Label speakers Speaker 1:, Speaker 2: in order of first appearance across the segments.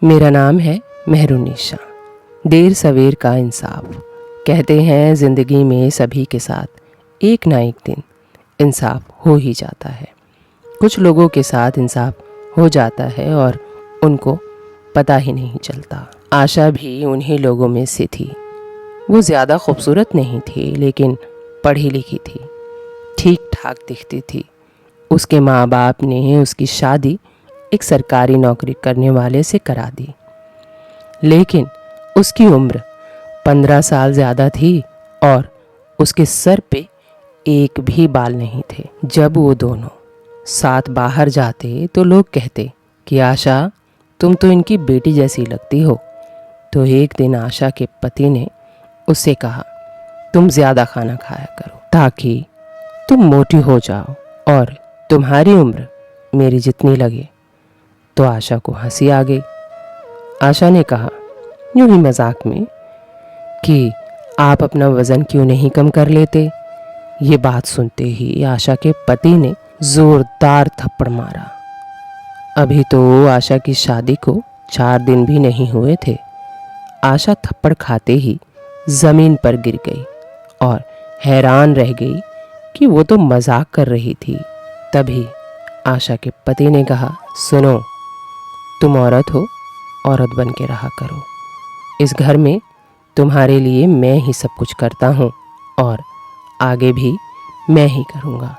Speaker 1: मेरा नाम है मेहरुन्निसा। देर सवेर का इंसाफ। कहते हैं ज़िंदगी में सभी के साथ एक ना एक दिन इंसाफ हो ही जाता है। कुछ लोगों के साथ इंसाफ हो जाता है और उनको पता ही नहीं चलता। आशा भी उन्हीं लोगों में से थी। वो ज़्यादा खूबसूरत नहीं थी, लेकिन पढ़ी लिखी थी, ठीक ठाक दिखती थी। उसके माँ बाप ने उसकी शादी एक सरकारी नौकरी करने वाले से करा दी, लेकिन उसकी उम्र 15 साल ज़्यादा थी और उसके सर पे एक भी बाल नहीं थे। जब वो दोनों साथ बाहर जाते तो लोग कहते कि आशा, तुम तो इनकी बेटी जैसी लगती हो। तो एक दिन आशा के पति ने उससे कहा, तुम ज़्यादा खाना खाया करो ताकि तुम मोटी हो जाओ और तुम्हारी उम्र मेरी जितनी लगे। तो आशा को हंसी आ गई। आशा ने कहा यूं ही मजाक में कि आप अपना वज़न क्यों नहीं कम कर लेते। ये बात सुनते ही आशा के पति ने ज़ोरदार थप्पड़ मारा। अभी तो आशा की शादी को 4 दिन भी नहीं हुए थे। आशा थप्पड़ खाते ही ज़मीन पर गिर गई और हैरान रह गई कि वो तो मजाक कर रही थी। तभी आशा के पति ने कहा, सुनो, तुम औरत हो, औरत बन के रहा करो। इस घर में तुम्हारे लिए मैं ही सब कुछ करता हूँ और आगे भी मैं ही करूँगा।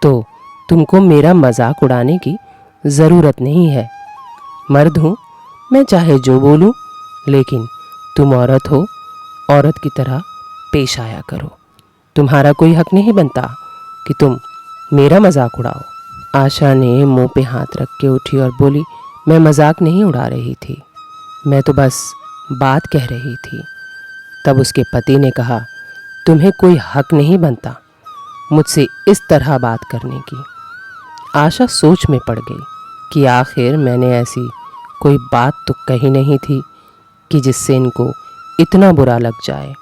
Speaker 1: तो तुमको मेरा मजाक उड़ाने की ज़रूरत नहीं है। मर्द हूँ मैं, चाहे जो बोलूँ, लेकिन तुम औरत हो, औरत की तरह पेश आया करो। तुम्हारा कोई हक नहीं बनता कि तुम मेरा मजाक उड़ाओ। आशा ने मुंह पे हाथ रख के उठी और बोली, मैं मजाक नहीं उड़ा रही थी, मैं तो बस बात कह रही थी। तब उसके पति ने कहा, तुम्हें कोई हक नहीं बनता मुझसे इस तरह बात करने की। आशा सोच में पड़ गई कि आखिर मैंने ऐसी कोई बात तो कही नहीं थी कि जिससे इनको इतना बुरा लग जाए।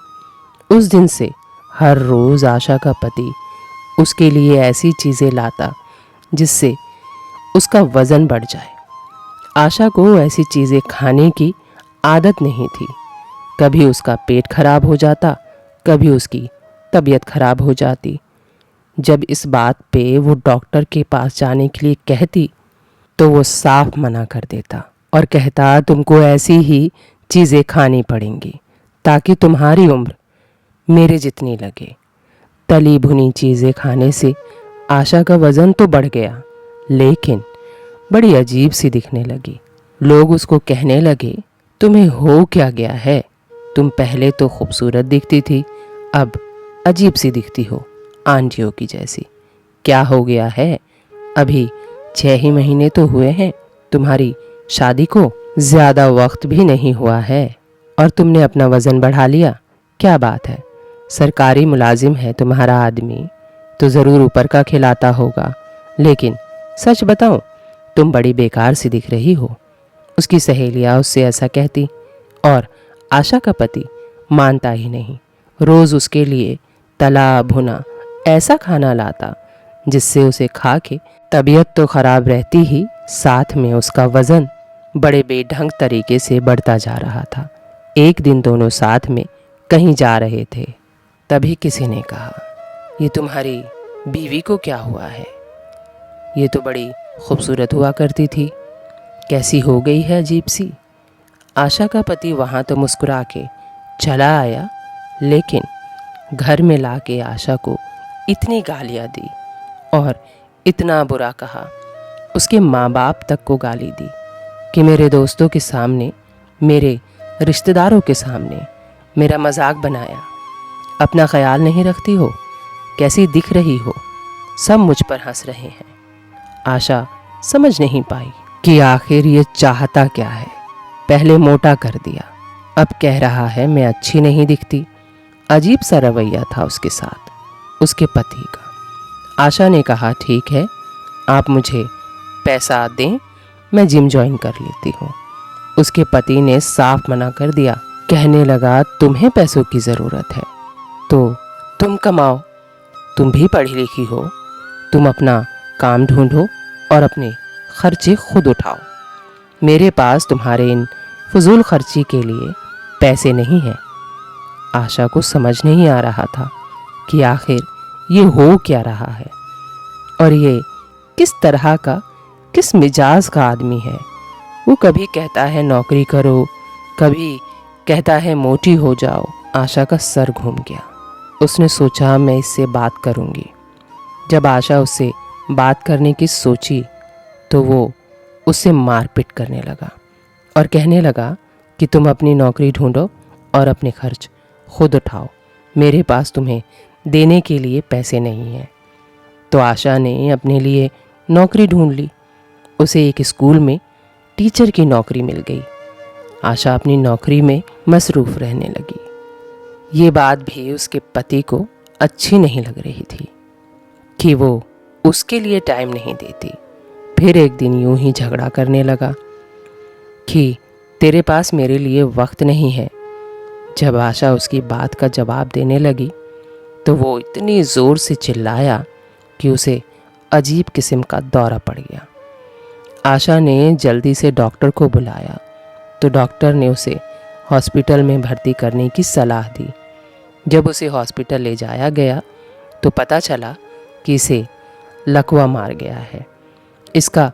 Speaker 1: उस दिन से हर रोज़ आशा का पति उसके लिए ऐसी चीज़ें लाता जिससे उसका वज़न बढ़ जाए। आशा को ऐसी चीज़ें खाने की आदत नहीं थी। कभी उसका पेट खराब हो जाता, कभी उसकी तबीयत खराब हो जाती। जब इस बात पे वो डॉक्टर के पास जाने के लिए कहती तो वो साफ मना कर देता और कहता, तुमको ऐसी ही चीज़ें खानी पड़ेंगी ताकि तुम्हारी उम्र मेरे जितनी लगे। तली भुनी चीज़ें खाने से आशा का वज़न तो बढ़ गया, लेकिन बड़ी अजीब सी दिखने लगी। लोग उसको कहने लगे, तुम्हें हो क्या गया है? तुम पहले तो खूबसूरत दिखती थी, अब अजीब सी दिखती हो, आंटियों की जैसी। क्या हो गया है? अभी 6 ही महीने तो हुए हैं तुम्हारी शादी को, ज़्यादा वक्त भी नहीं हुआ है और तुमने अपना वज़न बढ़ा लिया। क्या बात है? सरकारी मुलाजिम है तुम्हारा आदमी, तो ज़रूर ऊपर का खिलाता होगा, लेकिन सच बताऊं, तुम बड़ी बेकार सी दिख रही हो। उसकी सहेलियां उससे ऐसा कहती और आशा का पति मानता ही नहीं। रोज़ उसके लिए तला भुना ऐसा खाना लाता जिससे उसे खा के तबीयत तो ख़राब रहती ही, साथ में उसका वज़न बड़े बेढंग तरीके से बढ़ता जा रहा था। एक दिन दोनों साथ में कहीं जा रहे थे, तभी किसी ने कहा, ये तुम्हारी बीवी को क्या हुआ है? ये तो बड़ी खूबसूरत हुआ करती थी, कैसी हो गई है अजीब सी। आशा का पति वहाँ तो मुस्कुरा के चला आया, लेकिन घर में ला के आशा को इतनी गालियाँ दी और इतना बुरा कहा, उसके माँ बाप तक को गाली दी कि मेरे दोस्तों के सामने, मेरे रिश्तेदारों के सामने मेरा मजाक बनाया। अपना ख्याल नहीं रखती हो, कैसी दिख रही हो, सब मुझ पर हंस रहे हैं। आशा समझ नहीं पाई कि आखिर ये चाहता क्या है। पहले मोटा कर दिया, अब कह रहा है मैं अच्छी नहीं दिखती। अजीब सा रवैया था उसके साथ उसके पति का। आशा ने कहा, ठीक है, आप मुझे पैसा दें, मैं जिम ज्वाइन कर लेती हूँ। उसके पति ने साफ मना कर दिया, कहने लगा, तुम्हें पैसों की ज़रूरत है तो तुम कमाओ, तुम भी पढ़ी लिखी हो, तुम अपना काम ढूंढो और अपने खर्चे खुद उठाओ। मेरे पास तुम्हारे इन फजूल खर्ची के लिए पैसे नहीं हैं। आशा को समझ नहीं आ रहा था कि आखिर ये हो क्या रहा है और ये किस तरह का, किस मिजाज का आदमी है। वो कभी कहता है नौकरी करो, कभी कहता है मोटी हो जाओ। आशा का सर घूम गया। उसने सोचा मैं इससे बात करूंगी। जब आशा उससे बात करने की सोची तो वो उससे मारपीट करने लगा और कहने लगा कि तुम अपनी नौकरी ढूंढो और अपने खर्च खुद उठाओ, मेरे पास तुम्हें देने के लिए पैसे नहीं हैं। तो आशा ने अपने लिए नौकरी ढूंढ ली। उसे एक स्कूल में टीचर की नौकरी मिल गई। आशा अपनी नौकरी में मसरूफ़ रहने लगी। ये बात भी उसके पति को अच्छी नहीं लग रही थी कि वो उसके लिए टाइम नहीं देती। फिर एक दिन यूं ही झगड़ा करने लगा कि तेरे पास मेरे लिए वक्त नहीं है। जब आशा उसकी बात का जवाब देने लगी तो वो इतनी ज़ोर से चिल्लाया कि उसे अजीब किस्म का दौरा पड़ गया। आशा ने जल्दी से डॉक्टर को बुलाया तो डॉक्टर ने उसे हॉस्पिटल में भर्ती करने की सलाह दी। जब उसे हॉस्पिटल ले जाया गया तो पता चला कि इसे लकवा मार गया है। इसका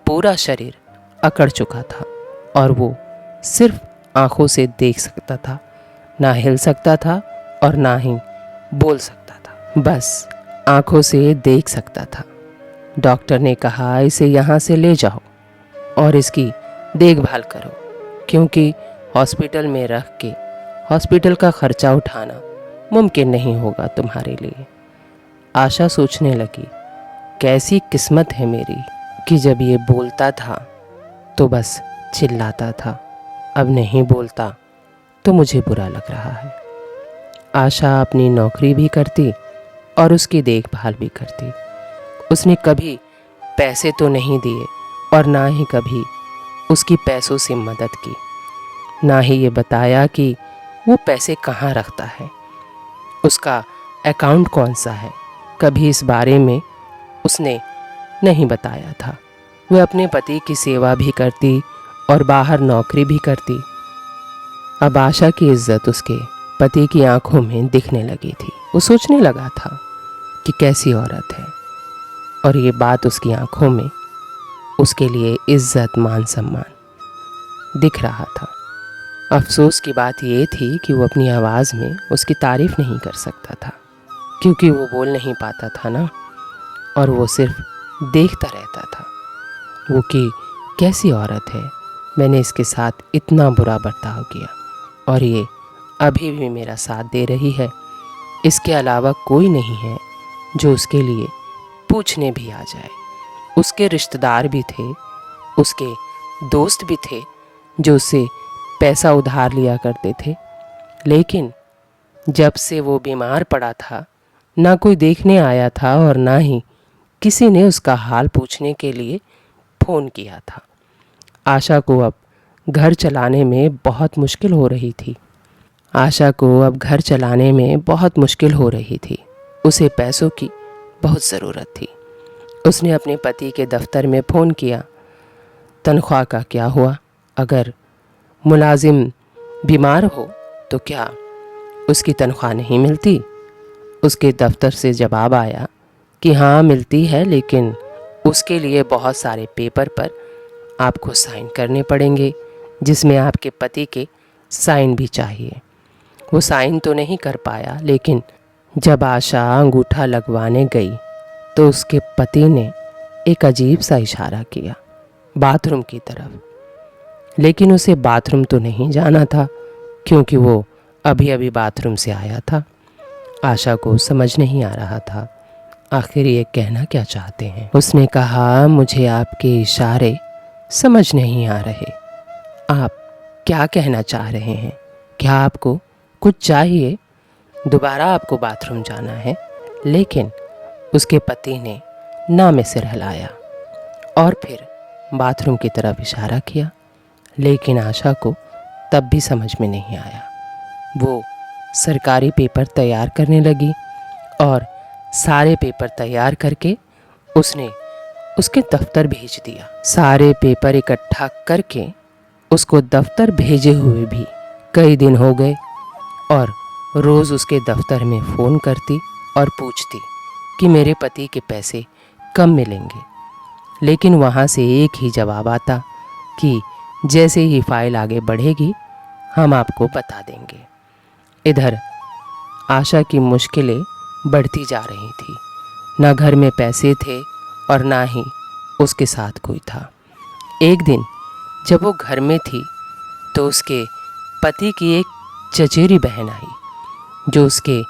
Speaker 1: पूरा शरीर अकड़ चुका था और वो सिर्फ आंखों से देख सकता था, ना हिल सकता था और ना ही बोल सकता था, बस आंखों से देख सकता था। डॉक्टर ने कहा इसे यहाँ से ले जाओ और इसकी देखभाल करो, क्योंकि हॉस्पिटल में रख के हॉस्पिटल का खर्चा उठाना मुमकिन नहीं होगा तुम्हारे लिए। आशा सोचने लगी कैसी किस्मत है मेरी कि जब ये बोलता था तो बस चिल्लाता था, अब नहीं बोलता तो मुझे बुरा लग रहा है। आशा अपनी नौकरी भी करती और उसकी देखभाल भी करती। उसने कभी पैसे तो नहीं दिए और ना ही कभी उसकी पैसों से मदद की, ना ही ये बताया कि वो पैसे कहाँ रखता है, उसका अकाउंट कौन सा है। कभी इस बारे में उसने नहीं बताया था। वह अपने पति की सेवा भी करती और बाहर नौकरी भी करती। अब आशा की इज्जत उसके पति की आंखों में दिखने लगी थी। वो सोचने लगा था कि कैसी औरत है और ये बात उसकी आंखों में उसके लिए इज्जत, मान सम्मान दिख रहा था। अफसोस की बात ये थी कि वो अपनी आवाज़ में उसकी तारीफ़ नहीं कर सकता था, क्योंकि वो बोल नहीं पाता था ना, और वो सिर्फ देखता रहता था। वो कि कैसी औरत है, मैंने इसके साथ इतना बुरा बर्ताव किया और ये अभी भी मेरा साथ दे रही है। इसके अलावा कोई नहीं है जो उसके लिए पूछने भी आ जाए। उसके रिश्तेदार भी थे, उसके दोस्त भी थे जो उससे पैसा उधार लिया करते थे, लेकिन जब से वो बीमार पड़ा था ना कोई देखने आया था और ना ही किसी ने उसका हाल पूछने के लिए फ़ोन किया था। आशा को अब घर चलाने में बहुत मुश्किल हो रही थी। उसे पैसों की बहुत ज़रूरत थी। उसने अपने पति के दफ्तर में फ़ोन किया, तनख्वाह का क्या हुआ? अगर मुलाजिम बीमार हो तो क्या उसकी तनख्वाह नहीं मिलती? उसके दफ्तर से जवाब आया कि हाँ मिलती है, लेकिन उसके लिए बहुत सारे पेपर पर आपको साइन करने पड़ेंगे, जिसमें आपके पति के साइन भी चाहिए। वो साइन तो नहीं कर पाया, लेकिन जब आशा अंगूठा लगवाने गई तो उसके पति ने एक अजीब सा इशारा किया बाथरूम की तरफ। लेकिन उसे बाथरूम तो नहीं जाना था, क्योंकि वो अभी अभी बाथरूम से आया था। आशा को समझ नहीं आ रहा था आखिर ये कहना क्या चाहते हैं। उसने कहा, मुझे आपके इशारे समझ नहीं आ रहे, आप क्या कहना चाह रहे हैं? क्या आपको कुछ चाहिए? दोबारा आपको बाथरूम जाना है? लेकिन उसके पति ने ना में सिर हिलाया और फिर बाथरूम की तरफ इशारा किया, लेकिन आशा को तब भी समझ में नहीं आया। वो सरकारी पेपर तैयार करने लगी और सारे पेपर तैयार करके उसने उसके दफ्तर भेज दिया। सारे पेपर इकट्ठा करके उसको दफ्तर भेजे हुए भी कई दिन हो गए और रोज़ उसके दफ्तर में फ़ोन करती और पूछती कि मेरे पति के पैसे कब मिलेंगे, लेकिन वहाँ से एक ही जवाब आता कि जैसे ही फाइल आगे बढ़ेगी हम आपको बता देंगे। इधर आशा की मुश्किलें बढ़ती जा रही थी। ना घर में पैसे थे और ना ही उसके साथ कोई था। एक दिन जब वो घर में थी तो उसके पति की एक चचेरी बहन आई, जो उसके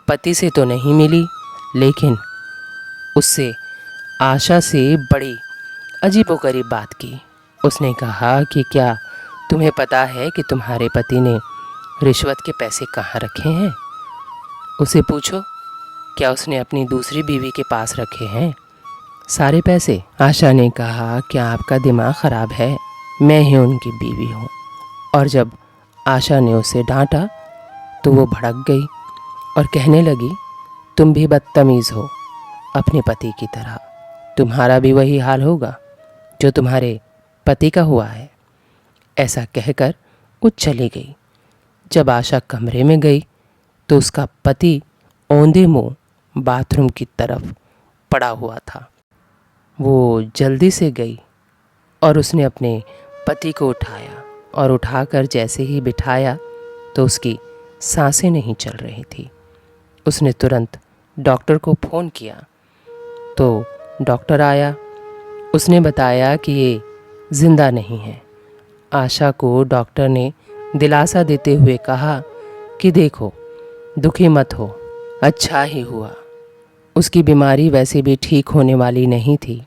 Speaker 1: पति से तो नहीं मिली, लेकिन उससे आशा से बड़ी अजीबोगरीब बात की। उसने कहा कि क्या तुम्हें पता है कि तुम्हारे पति ने रिश्वत के पैसे कहाँ रखे हैं? उसे पूछो, क्या उसने अपनी दूसरी बीवी के पास रखे हैं सारे पैसे? आशा ने कहा, क्या आपका दिमाग ख़राब है? मैं ही उनकी बीवी हूँ। और जब आशा ने उसे डांटा तो वो भड़क गई और कहने लगी, तुम भी बदतमीज़ हो अपने पति की तरह। तुम्हारा भी वही हाल होगा जो तुम्हारे पति का हुआ है। ऐसा कहकर वो चली गई। जब आशा कमरे में गई तो उसका पति औंधे मुँह बाथरूम की तरफ पड़ा हुआ था। वो जल्दी से गई और उसने अपने पति को उठाया और उठाकर जैसे ही बिठाया तो उसकी सांसें नहीं चल रही थी। उसने तुरंत डॉक्टर को फ़ोन किया तो डॉक्टर आया। उसने बताया कि ये ज़िंदा नहीं है। आशा को डॉक्टर ने दिलासा देते हुए कहा कि देखो, दुखी मत हो, अच्छा ही हुआ। उसकी बीमारी वैसे भी ठीक होने वाली नहीं थी।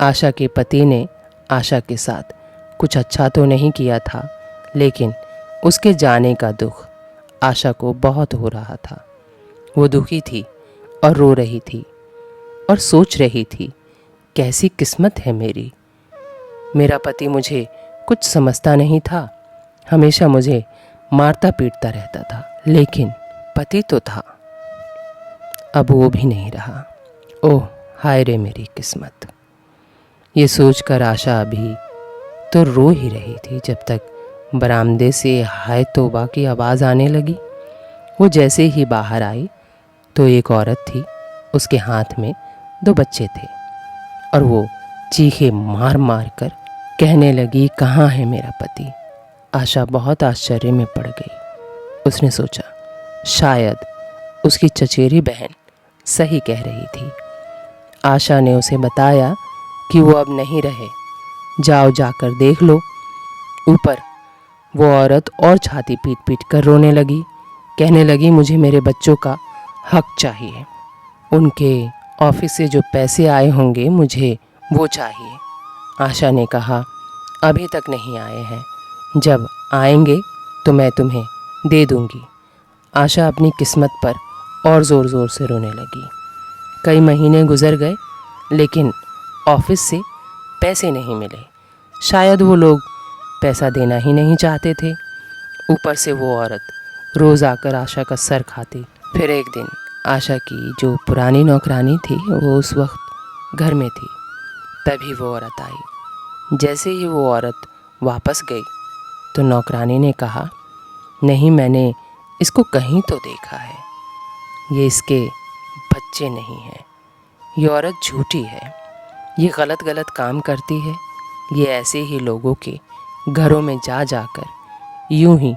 Speaker 1: आशा के पति ने आशा के साथ कुछ अच्छा तो नहीं किया था, लेकिन उसके जाने का दुख आशा को बहुत हो रहा था। वो दुखी थी और रो रही थी और सोच रही थी, कैसी किस्मत है मेरी। मेरा पति मुझे कुछ समझता नहीं था, हमेशा मुझे मारता पीटता रहता था, लेकिन पति तो था, अब वो भी नहीं रहा। ओह हाय रे मेरी किस्मत। ये सोचकर आशा अभी तो रो ही रही थी जब तक बरामदे से हाय तौबा की आवाज़ आने लगी। वो जैसे ही बाहर आई तो एक औरत थी, उसके हाथ में 2 बच्चे थे और वो चीखे मार मार कर कहने लगी, कहाँ है मेरा पति? आशा बहुत आश्चर्य में पड़ गई। उसने सोचा, शायद उसकी चचेरी बहन सही कह रही थी। आशा ने उसे बताया कि वो अब नहीं रहे, जाओ जाकर देख लो। ऊपर वो औरत और छाती पीट पीट कर रोने लगी, कहने लगी, मुझे मेरे बच्चों का हक चाहिए। उनके ऑफिस से जो पैसे आए होंगे मुझे वो चाहिए। आशा ने कहा, अभी तक नहीं आए हैं, जब आएंगे तो मैं तुम्हें दे दूंगी। आशा अपनी किस्मत पर और ज़ोर ज़ोर से रोने लगी। कई महीने गुजर गए, लेकिन ऑफिस से पैसे नहीं मिले। शायद वो लोग पैसा देना ही नहीं चाहते थे। ऊपर से वो औरत रोज़ आकर आशा का सर खाती। फिर एक दिन आशा की जो पुरानी नौकरानी थी वो उस वक्त घर में थी। तभी वो औरत आई। जैसे ही वो औरत वापस गई तो नौकरानी ने कहा, नहीं, मैंने इसको कहीं तो देखा है, ये इसके बच्चे नहीं हैं। ये औरत झूठी है, ये गलत गलत काम करती है। ये ऐसे ही लोगों के घरों में जा जाकर यूं ही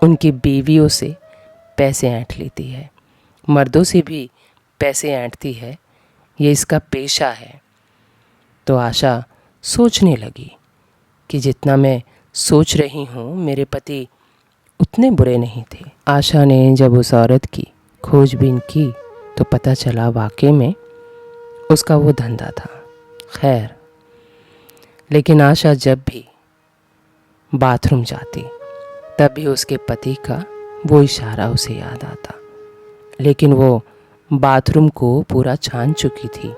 Speaker 1: उनकी बीवियों से पैसे ऐंठ लेती है, मर्दों से भी पैसे ऐंठती है। ये इसका पेशा है। तो आशा सोचने लगी कि जितना मैं सोच रही हूँ मेरे पति उतने बुरे नहीं थे। आशा ने जब उस औरत की खोजबीन की तो पता चला वाकई में उसका वो धंधा था। खैर, लेकिन आशा जब भी बाथरूम जाती तब भी उसके पति का वो इशारा उसे याद आता, लेकिन वो बाथरूम को पूरा छान चुकी थी।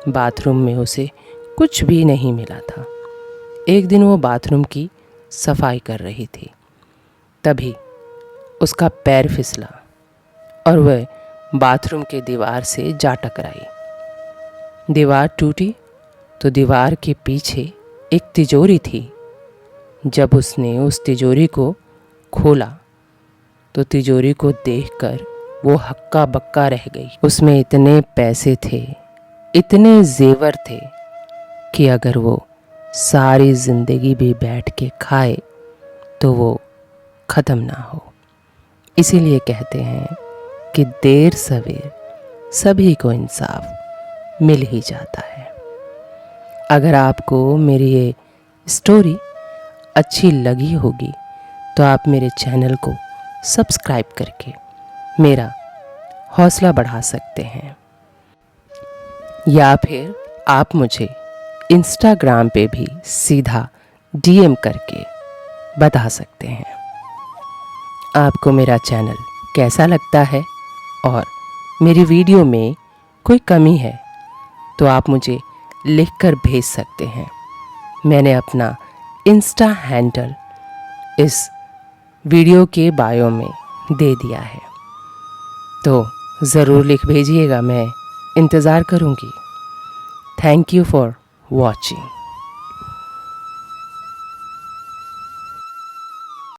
Speaker 1: बाथरूम में उसे कुछ भी नहीं मिला था। एक दिन वो बाथरूम की सफाई कर रही थी, तभी उसका पैर फिसला और वह बाथरूम के दीवार से जा टकराई। दीवार टूटी तो दीवार के पीछे एक तिजोरी थी जब उसने उस तिजोरी को खोला तो तिजोरी को देखकर वो हक्का बक्का रह गई। उसमें इतने पैसे थे, इतने जेवर थे कि अगर वो सारी जिंदगी भी बैठ के खाए तो वो ख़त्म ना हो। इसीलिए कहते हैं कि देर सवेर सभी को इंसाफ मिल ही जाता है। अगर आपको मेरी ये स्टोरी अच्छी लगी होगी तो आप मेरे चैनल को सब्सक्राइब करके मेरा हौसला बढ़ा सकते हैं, या फिर आप मुझे इंस्टाग्राम पे भी सीधा डीएम करके बता सकते हैं आपको मेरा चैनल कैसा लगता है और मेरी वीडियो में कोई कमी है तो आप मुझे लिखकर भेज सकते हैं। मैंने अपना इंस्टा हैंडल इस वीडियो के बायो में दे दिया है, तो ज़रूर लिख भेजिएगा, मैं इंतज़ार करूँगी। Thank you for watching.